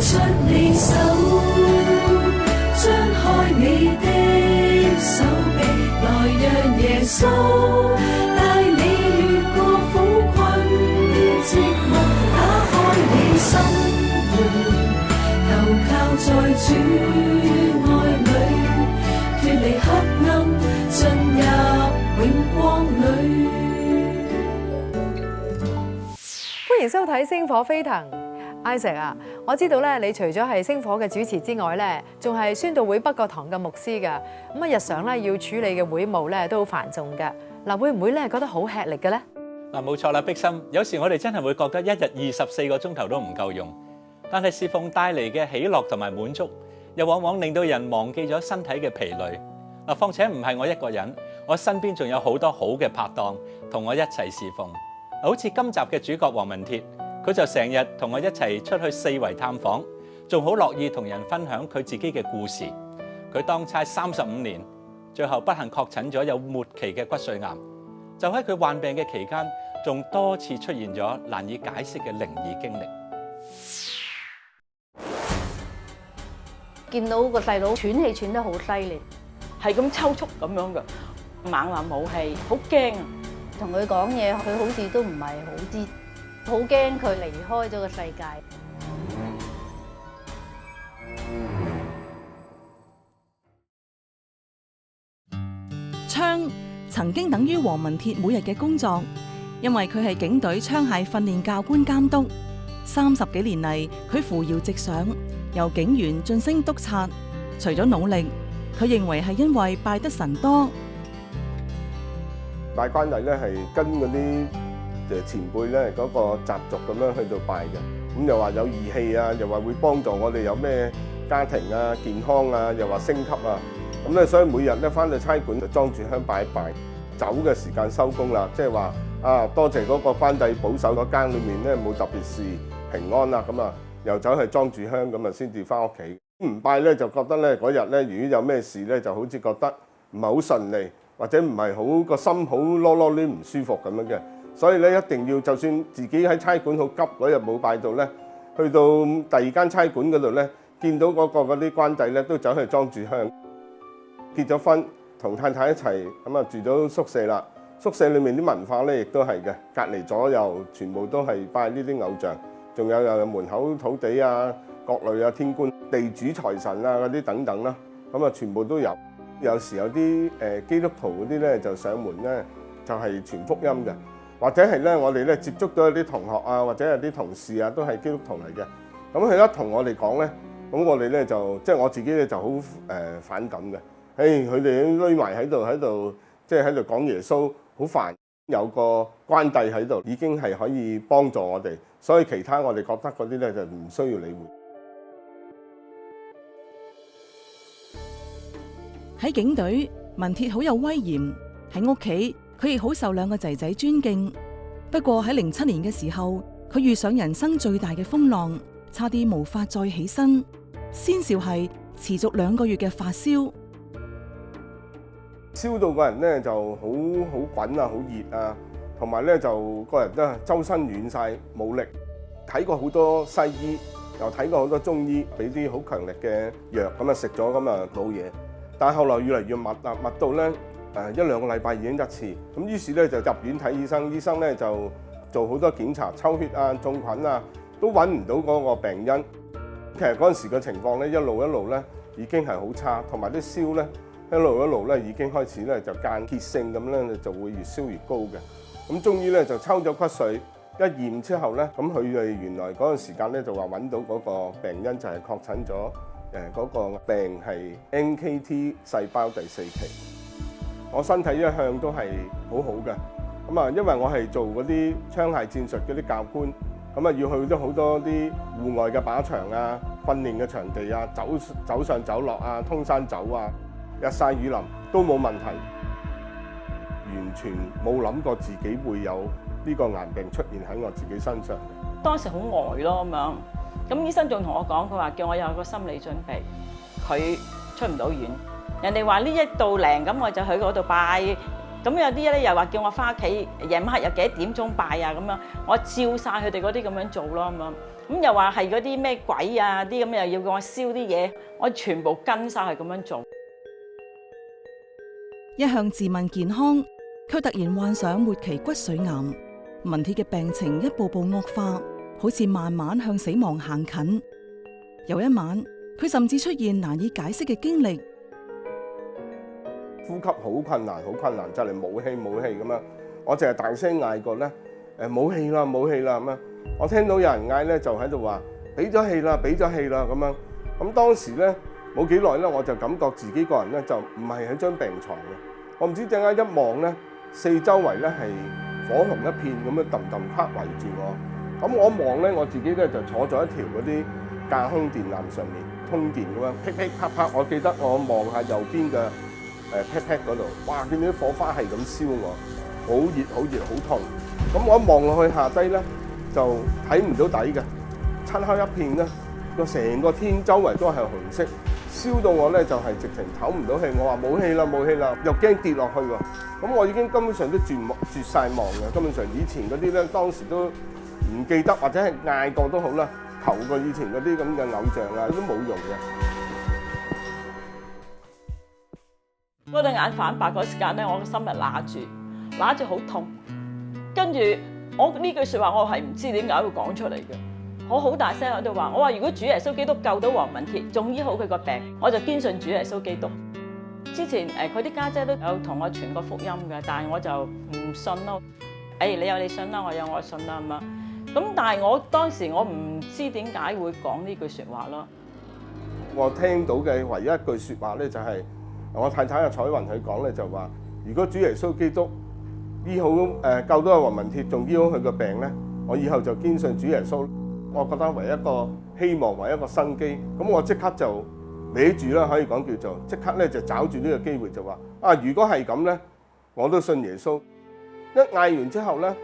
出你手，張開你的手臂，來讓耶穌帶你越過苦困寂寞，打開你心門，投靠在主愛裏，脫離黑暗，進入永光裏。歡迎收睇《星火飛騰》。Isaac 啊，我知道咧，你除咗係星火嘅主持之外咧，仲係宣道會北角堂嘅牧師㗎。咁啊，日常咧要處理嘅會務咧都好繁重㗎。嗱，會唔會咧覺得好吃力嘅咧？嗱，冇錯啦，碧心。有時我哋真係會覺得一日24個鐘頭都唔夠用，但係侍奉帶嚟嘅喜樂同埋滿足，又往往令到人忘記咗身體嘅疲累。嗱，況且唔係我一個人，我身邊仲有好多好嘅拍檔同我一齊侍奉。好似今集嘅主角黃文鐵。佢就成日同我一齊出去四圍探訪，仲好樂意同人分享佢自己嘅故事。佢當差35年，最後不幸確診咗有末期嘅骨髓癌。就喺佢患病嘅期間，仲多次出現咗難以解釋嘅靈異經歷。見到個細佬喘氣喘得好犀利，係咁抽搐咁樣嘅，猛話冇氣，好驚啊！同佢講嘢，佢好似都唔係好知。好驚佢離開咗個世界。槍曾經等於黃文鐵每日嘅工作，因為佢係警隊槍械訓練教官監督。30幾年嚟，佢扶搖直上，由警員晉升督察。除咗努力，佢認為係因為拜得神多。拜關帝咧係跟嗰啲前輩咧嗰個習俗咁樣去到拜嘅，咁又話有義氣啊，又話會幫助我哋有咩家庭啊、健康啊，又話升級啊，咁咧所以每日咧翻到差館就裝住香拜一拜，走嘅時間收工啦，即係話啊多謝嗰個關帝保守嗰間裏面咧冇特別事平安啦，咁啊又走去裝住香咁啊先至翻屋企。唔拜咧就覺得咧嗰日咧如果有咩事咧就好似覺得唔係好順利，或者唔係好個心好囉囉攣唔舒服咁樣嘅。所以咧，一定要就算自己喺差館好急嗰日冇拜到咧，去到第二間差館嗰度咧，見到嗰啲關帝咧，都走去裝住香。結咗婚，同太太一齊咁啊住咗宿舍啦。宿舍裏面啲文化咧，亦都係嘅，隔離左右全部都係拜呢啲偶像，仲有又門口土地啊、各類啊、天官、地主、財神啊嗰啲等等啦，咁啊全部都有。有時有啲基督徒嗰啲咧就上門咧，就係傳福音嘅。或者係咧，我哋咧接觸到一啲同學啊，或者有啲同事啊，都係基督徒嚟嘅。咁佢一同我哋講咧，咁我哋咧就即係我自己咧就好反感嘅。佢哋匿埋喺度，即係喺度講耶穌，好煩。有個關帝喺度，已經係可以幫助我哋。所以其他我哋覺得嗰啲咧就唔需要理會。喺警隊，文鐵好有威嚴；喺屋企，佢亦好受2個仔仔尊敬。不過喺07年嘅時候，佢遇上人生最大嘅風浪，差啲無法再起身。先兆係持續2個月嘅發燒，燒到個人咧就好滾啊，好熱啊，同埋咧就個人都係周身軟晒，冇力。睇過好多西醫，又睇過好多中醫，俾啲好強力嘅藥，咁啊食咗咁啊冇嘢。但係後來越嚟越密啦，密到咧1-2個禮拜已經一次，咁於是咧就入院睇醫生，醫生咧就做好多檢查，抽血啊、種菌啊，都揾唔到嗰個病因。其實嗰陣時嘅情況咧，一路咧已經係好差，同埋啲燒咧一路咧已經開始咧就間歇性咁咧就會越燒越高嘅。咁終於咧就抽咗骨髓，一驗之後咧，咁佢哋原來嗰陣時間咧就話揾到嗰個病因就係確診咗嗰個病係 NKT 細胞第4期。我身體一向都係好好嘅，咁啊，因為我係做嗰啲槍械戰術嗰啲教官，咁啊要去咗好多啲戶外嘅靶場啊、訓練嘅場地啊、走上走落啊、通山走啊，日曬雨淋都冇問題，完全冇諗過自己會有呢個癌病出現喺我自己身上。當時好呆咯咁樣，咁醫生仲同我講，佢話叫我有個心理準備，佢出唔到院。人哋話呢1到0咁，我就去嗰度拜咁有啲咧又話叫我翻屋企夜晚黑又幾點鐘拜啊咁樣，我照晒佢哋嗰啲咁樣做咯咁樣。咁又話係嗰啲咩鬼啊啲咁，又要叫我燒啲嘢，我全部跟晒係咁樣做。一向自問健康，卻突然患上末期骨髓癌，文鐵嘅病情一步步惡化，好似慢慢向死亡行近。有一晚，佢甚至出現難以解釋嘅經歷。呼吸好困難，好困難，就嚟冇氣咁樣。我淨係大聲嗌過咧，冇氣啦咁樣。我聽到有人嗌咧，就喺度話俾咗氣啦咁樣。咁當時咧冇幾耐咧，我就感覺自己個人咧就唔係喺張病床嘅。我唔知點解一望咧，四周圍咧係火紅一片咁樣揼黑圍住我。咁我一望咧，我自己咧就坐咗一條嗰啲架空電纜上面通電咁樣，噼噼啪啪。我記得我望下右邊嘅pat pat 嗰度，哇！見到啲火花係咁燒我，好熱好痛。咁我一望落去下低咧，就睇唔到底嘅，漆黑一片咧，個成個天周圍都係紅色，燒到我咧就係直情唞唔到氣。我話冇氣啦，又驚跌落去喎。咁我已經根本上都絕晒望嘅，根本上以前嗰啲咧，當時都唔記得或者係嗌過都好啦，求過以前嗰啲咁嘅偶像啊，都冇用嘅。嗰對眼反白嗰時間咧，我個心就揦住好痛。跟住我呢句説話，我係唔知點解會講出嚟嘅。我好大聲喺度話，我話如果主耶穌基督救到黃文鐵，仲醫好佢個病，我就堅信主耶穌基督。之前佢啲家姐都有同我傳過福音嘅，但係我就唔信咯。你有你信啦，我有我信啦咁樣。咁但係我當時我唔知點解會講呢句説話咯。我聽到嘅唯一一句説話咧，就係我太太阿彩雲佢講咧，就話如果主耶穌基督醫好救到阿黃文鐵，仲醫好佢個病咧，我以後就堅信主耶穌。我覺得唯一個希望，唯一個生機，咁我即刻就搲住啦，可以講叫做即刻咧就找住呢個機會就話如果係咁咧，我都信耶穌。一嗌完之後咧，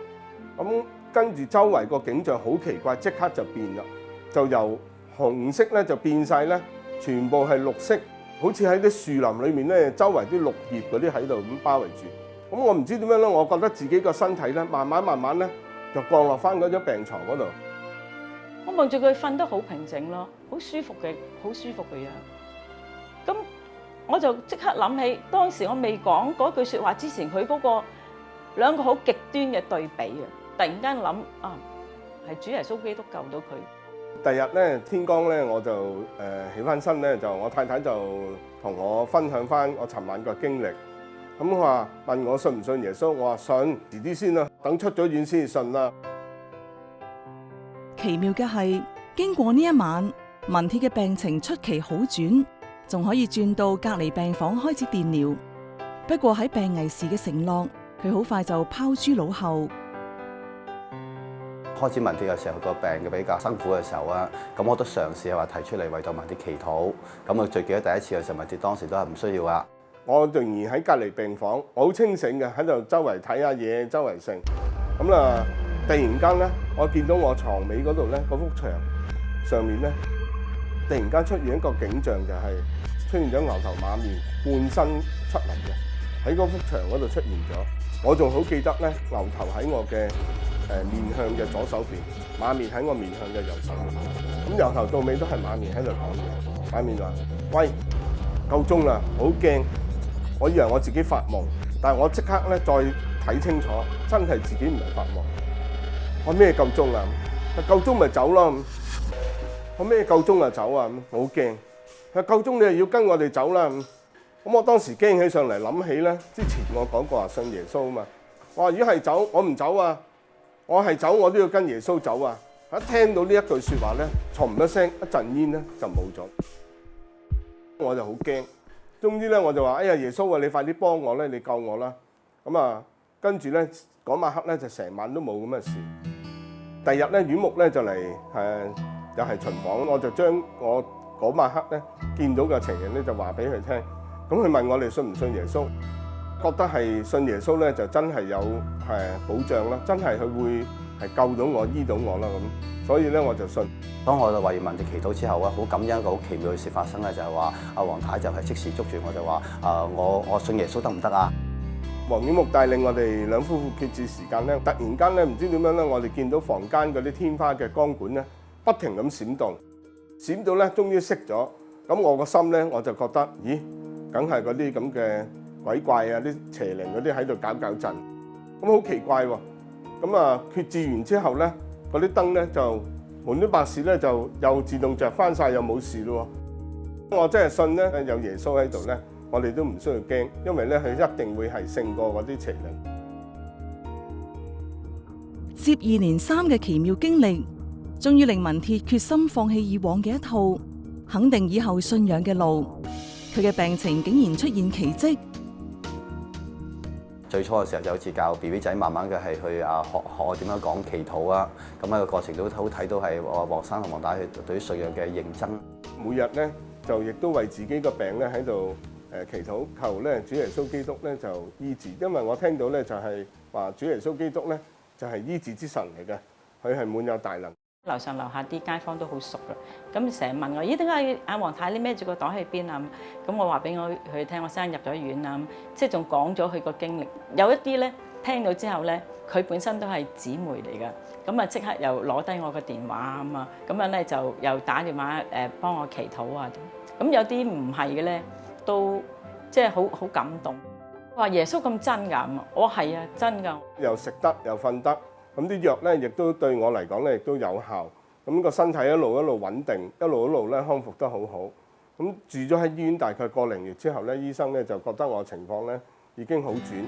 咁跟住周圍個景象好奇怪，即刻就變啦，就由紅色咧就變晒咧，全部係綠色。好似喺啲樹林裏面咧，周圍啲綠葉嗰啲喺度咁包圍住。咁我唔知點樣咧，我覺得自己個身體咧，慢慢咧就降落翻嗰張病床嗰度。我望住佢瞓得好平靜咯，好舒服嘅樣。咁我就即刻諗起當時我未講嗰句説話之前，佢嗰個兩個好極端嘅對比啊！突然間諗係主耶穌基督救到佢。第日咧天光咧，我就起翻身咧，就我太太就同我分享翻我尋晚個經歷。咁佢話問我信唔信耶穌，我話信，遲啲先啦，等出咗院先信啦。奇妙嘅係，經過呢一晚，文鐵嘅病情出奇好轉，仲可以轉到隔離病房開始電療。不過喺病危時嘅承諾，佢好快就拋諸腦後。開始文鐵嘅時候，個病嘅比較辛苦嘅時候啊，咁我都嘗試係話提出嚟為到文鐵祈禱。咁啊，最記得第一次嘅時候，文鐵當時都係唔需要啊。我仍然喺隔離病房，我好清醒嘅，喺度周圍睇下嘢，周圍剩。咁啦，突然間咧，我見到我床尾嗰度咧，嗰幅牆上面咧，突然間出現一個景象，就係出現咗牛頭馬面半身出嚟嘅，喺嗰幅牆嗰度出現咗。我仲好記得咧，牛頭喺我嘅面向嘅左手邊，馬面喺我面向嘅右手邊。咁由頭到尾都係馬面喺度講嘢。馬面話：喂，夠鐘啦，好驚！我以為我自己發夢，但係我即刻咧再睇清楚，真係自己唔係發夢。我咩夠鐘啊？夠鐘咪走咯。我咩夠鐘啊走啊？我好驚。佢夠鐘你又要跟我哋走啦。咁我當時驚起上嚟，諗起咧之前我講過話信耶穌啊嘛。我話如果係走，我唔走啊。我係走，我都要跟耶穌走啊！一聽到呢一句説話咧，從一聲一陣煙咧就冇咗，我就好驚。終於咧我就話：哎呀，耶穌啊，你快啲幫我咧，你救我啦！咁啊，跟住咧嗰晚黑咧就成晚都冇咁嘅事。第二日咧，院牧咧就嚟又係巡訪，我就將我嗰晚黑咧見到嘅情形咧就話俾佢聽。咁佢問我哋信唔信耶穌？覺得係信耶穌咧，就真係有保障啦，真係佢會係救到我、醫到我啦咁，所以咧我就信。當我就為文鐵祈禱之後啊，好感恩一個好奇妙嘅事發生咧，就係話阿黃太就係即時捉住我就話：我信耶穌得唔得啊？黃婉木帶領我哋兩夫婦決志時間咧，突然間咧唔知點樣咧，我哋見到房間嗰啲天花嘅光管咧，不停咁閃動，閃到咧終於熄咗。咁我個心咧我就覺得，咦，梗係嗰啲咁嘅鬼怪啊、啲邪靈嗰啲喺度搞震。咁好奇怪喎。咁啊決志完之後咧，嗰啲燈咧就滿天白事咧，就又自動着翻晒，又冇事咯。我真係信咧有耶穌喺度咧。我哋都唔需要驚，因為咧佢一定會係勝過嗰啲邪靈。接二連三嘅奇妙經歷，終於令文鐵決心放棄以往嘅一套，肯定以後信仰嘅路。佢嘅病情竟然出現奇蹟。最初嘅時候就好似教 BB 仔，慢慢嘅係去學點樣講祈禱啊。咁喺個過程都好睇到係黃生同黃太對於信仰嘅認真。每日咧就亦都為自己個病咧喺度祈禱，求咧主耶穌基督咧就醫治，因為我聽到咧就係話主耶穌基督咧就係醫治之神嚟嘅，佢係滿有大能。樓上樓下啲街坊都好熟啦，咁成日問我：咦，點解阿黃太你孭住個袋喺邊啊？咁我話俾佢聽，我先入咗院啦，即係仲講咗佢個經歷。有一啲咧聽到之後咧，佢本身都係姊妹嚟㗎，咁啊即刻又攞低我個電話啊嘛，咁樣咧就又打電話幫我祈禱啊。咁有啲唔係嘅咧，都即係好感動。話耶穌咁真㗎？我係啊，真㗎。又食得又瞓得。咁啲藥咧，亦都對我嚟講咧，亦都有效。咁個身體一路穩定，一路咧康復得好好。咁住咗喺醫院大概個零月之後咧，醫生咧就覺得我情況咧已經好轉。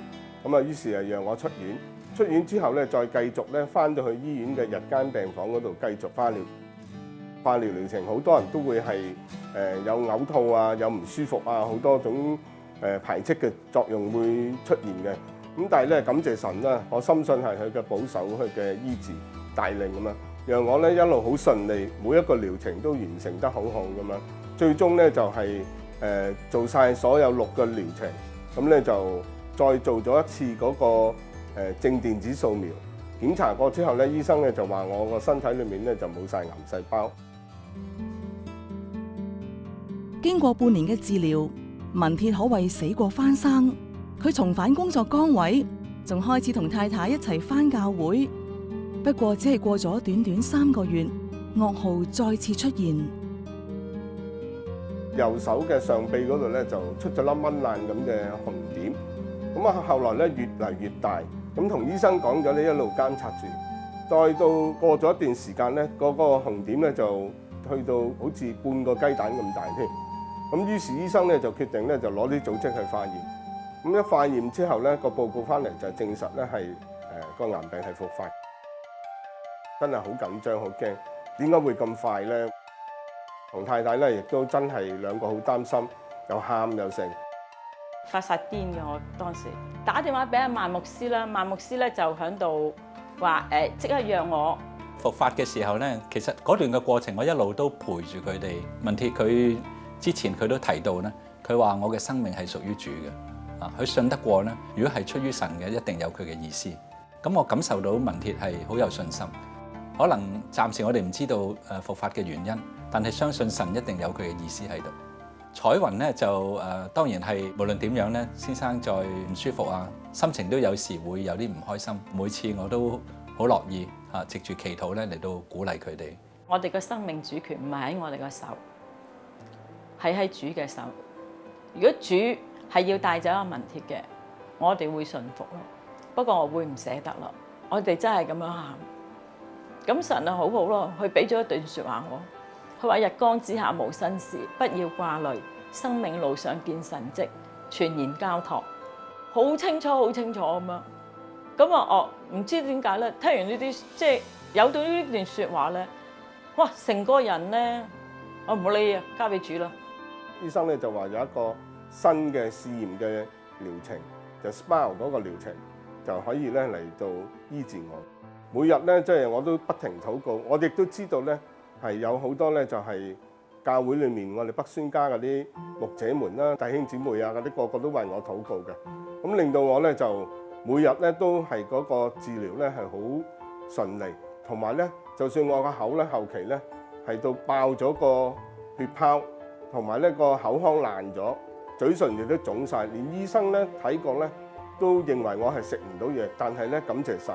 咁啊，於是啊讓我出院。出院之後咧，再繼續咧翻到去醫院嘅日間病房嗰度繼續化療。化療療程好多人都會係有嘔吐啊，有唔舒服啊，好多種排斥嘅作用會出現嘅。咁但係咧，感謝神啦，我深信係佢嘅保守、佢嘅醫治帶領咁樣，讓我咧一路好順利，每一個療程都完成得好好咁樣。最終咧就係做晒所有6個療程，咁咧就再做咗一次嗰個正電子掃描檢查過之後咧，醫生咧就話我個身體裏面咧就冇晒癌細胞。經過半年嘅治療，文鐵可謂死過翻生。佢重返工作崗位，仲開始同太太一齊返教會。不過只係過咗短短3個月，噩耗再次出現。右手嘅上臂嗰度咧就出咗粒蚊爛咁嘅紅點，咁啊後來咧越嚟越大，咁同醫生講咗咧一路監察住，再到過咗一段時間咧，嗰個紅點咧就去到好似半個雞蛋咁大添。咁於是醫生咧就決定咧就攞啲組織去化驗。咁一化驗之後咧，個報告翻嚟就證實咧係個癌病係復發，真係好緊張好驚，點解會咁快咧？同太太咧亦都真係兩個好擔心，又喊又成，發晒癲嘅。我當時打電話俾阿萬牧師啦，萬牧師咧就喺度話即刻讓我復發嘅時候咧，其實嗰段嘅過程我一路都陪住佢哋。文鐵佢之前佢都提到咧，佢話我嘅生命係屬於主嘅。佢信得過咧，如果係出於神嘅，一定有佢嘅意思。咁我感受到文鐵係好有信心。可能暫時我哋唔知道復發嘅原因，但係相信神一定有佢嘅意思喺度。彩雲咧就當然係無論點樣咧，先生再唔舒服啊，心情都有時會有啲唔開心。每次我都好樂意藉住祈禱咧嚟到鼓勵佢哋。我哋嘅生命主權唔係喺我哋嘅手，係喺主嘅手。如果主係要帶走阿文鐵嘅，我哋會順服咯。不過我會唔捨得咯。我哋真係咁樣喊。咁神啊好好咯，佢俾咗一段説話我。佢話：日光之下無新事，不要掛慮。生命路上見神蹟，全然交託。好清楚，好清楚咁樣。咁啊，唔知點解咧？聽完呢啲即係有到呢段説話咧，哇！成個人咧，我唔好理啊，交俾主啦。醫生咧就話有一個新嘅試驗嘅療程，就 SPA 嗰個療程就可以咧嚟到醫治我。每日咧即係我都不停禱告，我亦都知道咧係有好多咧就係教會裏面我哋北宣家嗰啲牧者們啦、弟兄姊妹啊嗰啲個個都為我禱告嘅，咁令到我咧就每日咧都係嗰個治療咧係好順利，同埋咧就算我個口咧後期咧係到爆咗個血泡，同埋咧個口腔爛咗。嘴唇亦都腫晒，連醫生咧睇過咧都認為我係食唔到嘢，但係咧感謝神，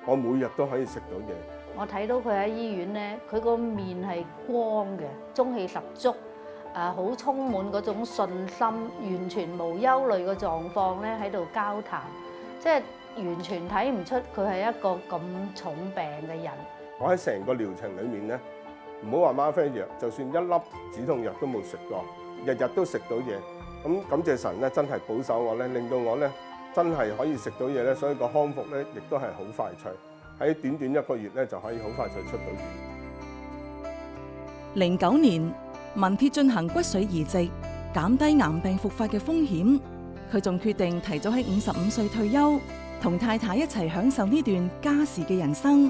我每日都可以食到嘢。我睇到佢喺醫院咧，佢個面係光嘅，中氣十足，好充滿嗰種信心，完全無憂慮嘅狀況咧喺度交談，即係完全睇唔出佢係一個咁重病嘅人。我喺成個療程裡面咧，唔好話嗎啡藥，就算一粒止痛藥都冇食過，日日都食到嘢。咁感謝神咧，真係保守我咧，令到我咧真係可以食到嘢咧，所以個康復咧亦都係好快脆。喺短短1個月咧就可以好快脆出到院。09年，文鐵進行骨髓移植，減低癌病復發嘅風險。佢仲決定提早喺55歲退休，同太太一齊享受呢段家事嘅人生。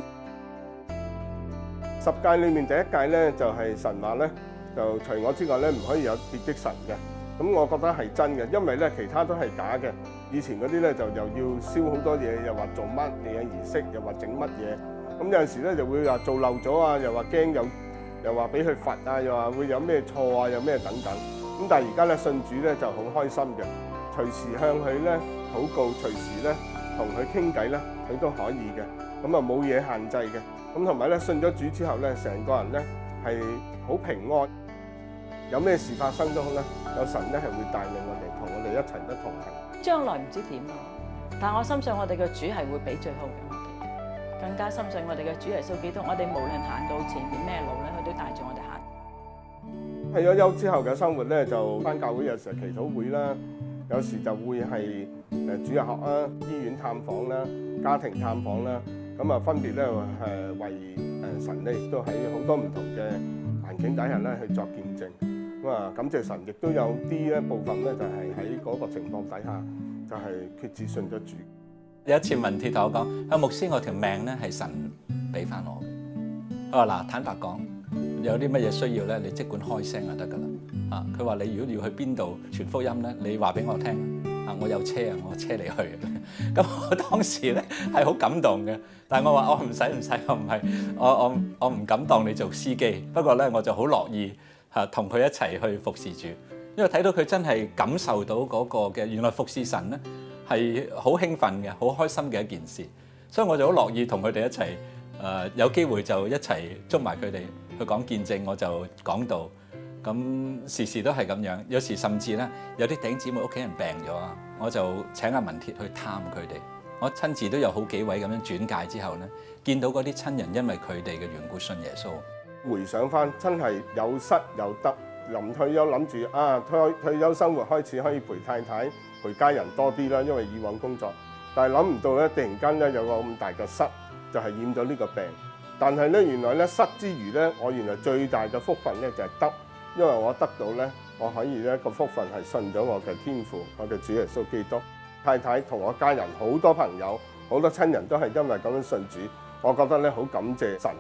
10屆裏面第1屆咧就係神話咧，就除我之外咧唔可以有別的神嘅。咁我覺得係真嘅，因為咧其他都係假嘅。以前嗰啲咧就又要燒好多嘢，又話做乜嘢儀式，又話整乜嘢。咁有陣時咧就會話做漏咗啊，又話驚又話俾佢罰啊，又話會有咩錯啊，有咩等等。咁但係而家咧信主咧就好開心嘅，隨時向佢咧禱告，隨時咧同佢傾偈咧，佢都可以嘅。咁啊冇嘢限制嘅。咁同埋咧信咗主之後咧，成個人咧係好平安。有咩事發生都好啦，有神咧係會帶領我哋，同我哋一齊得同行。將來唔知點啊，但我深信我哋嘅主係會俾最好嘅我哋，更加深信我哋嘅主耶穌基督，我哋無論行到前邊咩路咧，佢都帶住我哋行。退咗休之後嘅生活咧，就返教會有時祈禱會啦，有時就會係主日學啦、醫院探訪啦、家庭探訪啦，咁啊分別咧為神咧，亦都喺好多唔同嘅環境底下咧去作見證。咁啊，感謝神，亦都有啲部分咧，就係喺嗰個情況底下，就係決志信咗主。有一次文鐵同我講：牧師，我條命咧係神俾翻我嘅。佢話嗱，坦白講，有啲乜嘢需要咧，你即管開聲就得噶啦。啊，佢話你如果要去邊度傳福音咧，你話俾我聽啊，我有車啊，我車你去。咁我當時咧係好感動嘅，但係我話我唔使，我唔係，我唔敢當你做司機。不過咧，我就好樂意。同佢一齊去服侍主，因為睇到佢真係感受到嗰個嘅原來服侍神咧係好興奮嘅、好開心嘅一件事，所以我就好樂意同佢哋一齊有機會就一齊捉埋佢哋去講見證，我就講道。咁時時都係咁樣，有時甚至咧有啲弟兄姊妹屋企人病咗啊，我就請阿文鐵去探佢哋。我親自都有好幾位咁樣轉介之後咧，見到嗰啲親人因為佢哋嘅緣故信耶穌。回想翻，真係有失有得。臨退休諗住退休生活開始可以陪太太、陪家人多啲啦，因為以往工作。但係諗唔到咧，突然間咧有個咁大嘅失，就係染咗呢個病。但係咧原來咧失之餘咧，我原來最大嘅福分咧就係得，因為我得到咧，我可以咧個福分係信咗我嘅天父，我嘅主耶穌基督。太太同我家人好多朋友、好多親人都係因為咁樣信主，我覺得咧好感謝神。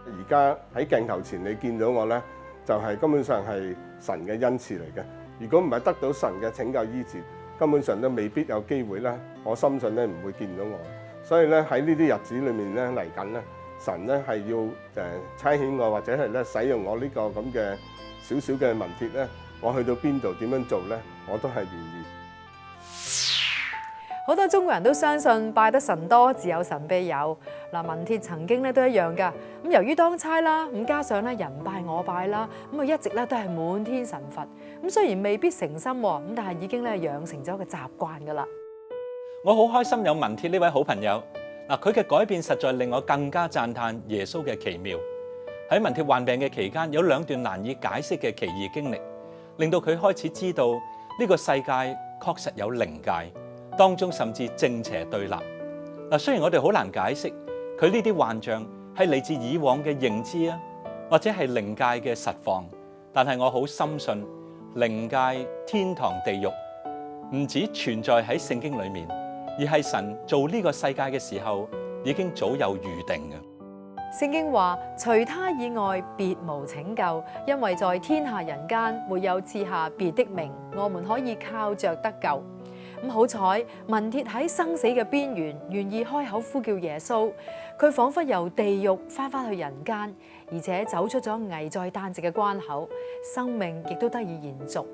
而家喺鏡頭前你見到我咧，就係根本上係神嘅恩賜嚟嘅。如果唔係得到神嘅拯救醫治，根本上都未必有機會咧。我深信咧唔會見到我。所以咧喺呢啲日子裏面咧嚟緊咧，神咧係要差遣我或者係咧使用我呢個咁嘅少少嘅文鐵咧，我去到邊度點樣做咧，我都係願意。好多中國人都相信拜得神多，自有神庇佑。嗱，文鐵曾經咧都一樣㗎。咁由於當差啦，咁加上咧人拜我拜啦，咁啊一直咧都係滿天神佛。咁雖然未必誠心，咁但係已經咧養成咗個習慣㗎啦。我好開心有文鐵呢位好朋友。嗱，佢嘅改變實在令我更加讚歎耶穌嘅奇妙。喺文鐵患病嘅期間，有2段難以解釋嘅奇異經歷，令到佢開始知道呢個世界確實有靈界。當中甚至正邪對立。嗱，雖然我哋好難解釋佢呢啲幻象係嚟自以往嘅認知啊，或者係靈界嘅實況，但係我好深信靈界、天堂、地獄唔止存在喺聖經裏面，而係神做呢個世界嘅時候已經早有預定嘅。聖經話：除他以外，別無拯救，因為在天下人間沒有賜下別的名，我們可以靠着得救。咁好彩，文鐵喺生死嘅邊緣，願意開口呼叫耶穌。佢彷彿由地獄翻返去人間，而且走出咗危在旦夕嘅關口，生命亦都得以延續。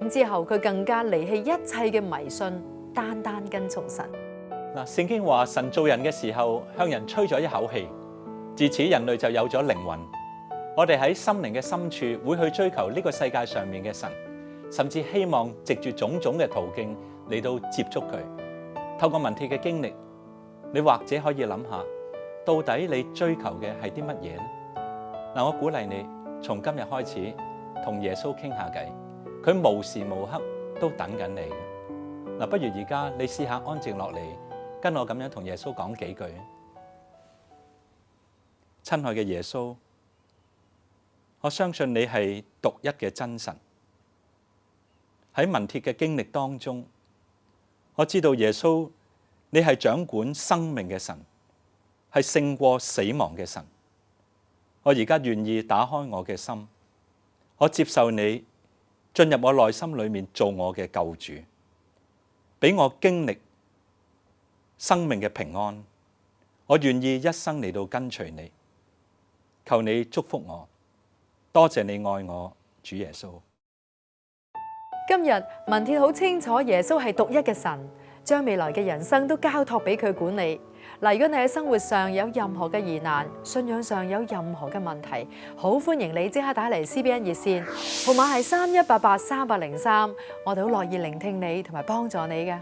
咁之後佢更加離棄一切嘅迷信，單單跟從神。嗱，聖經話神造人嘅時候向人吹咗一口氣，自此人類就有咗靈魂。我哋喺心靈嘅深處會去追求呢個世界上面嘅神，甚至希望藉住種種嘅途徑嚟到接觸佢。透過文鐵嘅經歷，你或者可以諗下，到底你追求嘅係啲乜嘢呢？嗱，我鼓勵你從今日開始同耶穌傾下偈，佢無時無刻都等緊你嘅。嗱，不如而家你試下安靜落嚟，跟我咁樣同耶穌講幾句。親愛嘅耶穌，我相信你係獨一嘅真神。喺文鐵嘅經歷當中，我知道耶穌你係掌管生命嘅神，係勝過死亡嘅神。我而家願意打開我嘅心，我接受你進入我內心裏面做我嘅救主，俾我經歷生命嘅平安。我願意一生嚟到跟隨你，求你祝福我。多謝你愛我，主耶穌。今日文鐵好清楚耶穌係獨一嘅神，將未來嘅人生都交託俾佢管理。嗱，如果你喺生活上有任何嘅疑難，信仰上有任何嘅問題，好歡迎你即刻打嚟 CBN 熱線，號碼係31883803，我哋好樂意聆聽你同埋幫助你嘅。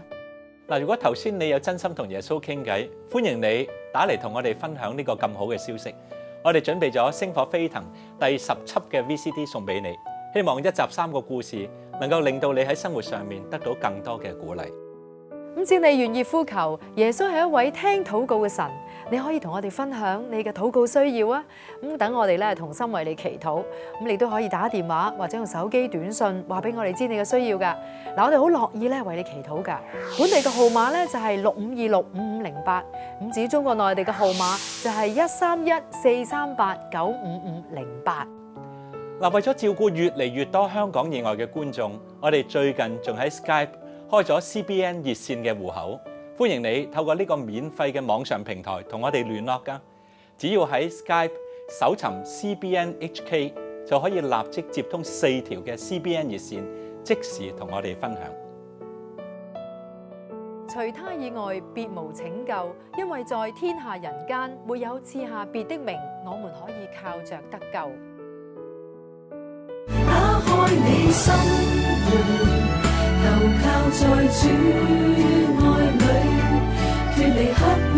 嗱，如果頭先你有真心同耶穌傾偈，歡迎你打嚟同我哋分享呢個咁好嘅消息。我哋準備咗《星火飛騰》第10輯嘅 VCD 送俾你，希望一集3個故事能夠令到你喺生活上面得到更多嘅鼓勵。咁只要你願意呼求，耶穌係一位聽禱告嘅神，你可以同我哋分享你嘅禱告需要啊！咁等我哋咧同心為你祈禱，咁你都可以打電話或者用手機短信話俾我哋知你嘅需要噶。嗱，我哋好樂意咧為你祈禱噶。本地嘅號碼咧就係65265508，咁至於中國內地嘅號碼就係13143895508。嗱，為咗照顧越嚟越多香港以外嘅觀眾，我哋最近仲喺 Skype 開咗 CBN 熱線嘅戶口，歡迎你透過呢個免費嘅網上平台同我哋聯絡㗎。只要喺 Skype 搜尋 CBN HK 就可以立即接通4條嘅 CBN 熱線，即時同我哋分享。除他以外別無拯救，因為在天下人間沒有賜下別的名，我們可以靠着得救。打開你心門，投靠在主愛裏，脫離黑暗。